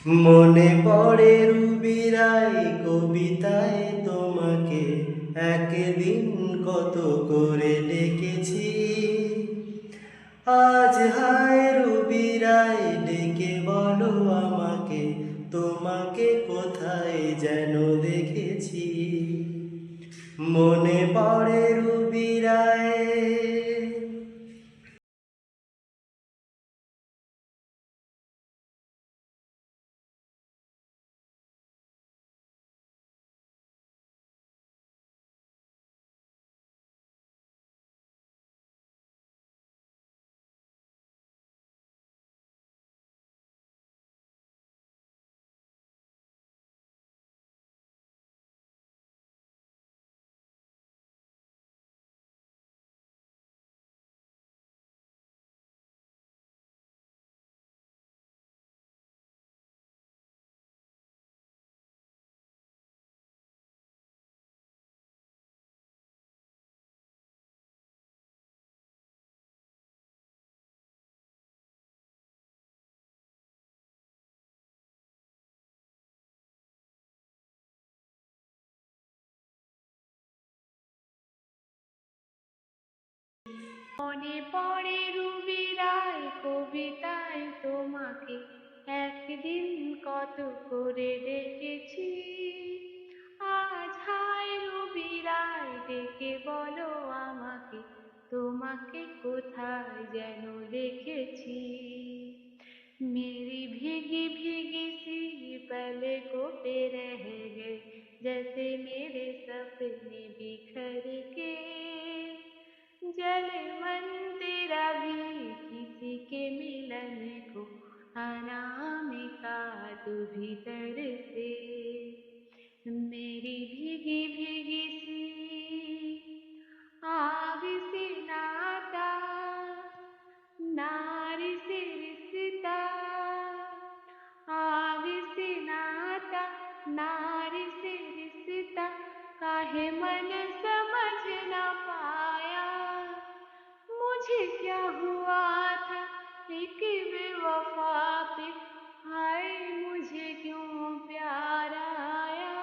মনে পড়ে রুবিরাই কবিতায় তোমাকে একদিন কত করে ডেকেছি। আজ হায় রুবিরাই ডেকে বলো আমাকে, তোমাকে কোথায় যেন দেখেছি। মনে পড়ে রুবিরাই। মনে পড়ে রুবিরাই কবিতায় তোমাকে একদিন কত করে ডেকেছি। আজ হায় রুবিরাই ডেকে বলো আমাকে, তোমাকে কোথায় যেন দেখেছি। मेरी भीगी भीगी सी पलकों पे रह गए, जैसे मेरे सपने बिखर के। जले मन तेरा भी किसी के मिलन को, अनामिका तू भीतर से। मेरी भीगी भीगी सी आग से नाता, नारी से रिश्ता। आग से नाता, नारी से रिश्ता, काहे मन समझ ना पाया। मुझे क्या हुआ था एक बेवफा पे, हाय मुझे क्यों प्यार आया।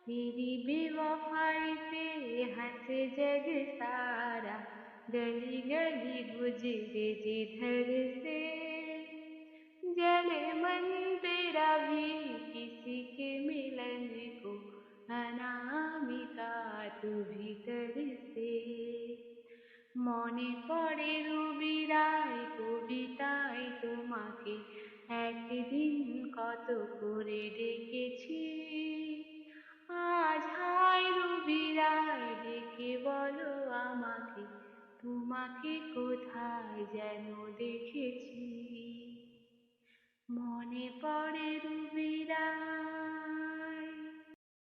तेरी बेवफाई पे हंसे जग सारा, गली गली गुजरे जिधर से। जले मन तेरा भी किसी के मिलन को, अनामिका तू भीतर से। মনে পড়ে রুবিরাই কবিতায় তোমাকে একদিন কত করে ডেকেছি। আজ হায় রুবিরাই ডেকে বলো আমাকে, তোমাকে কোথায় যেন দেখেছি। মনে পড়ে রুবি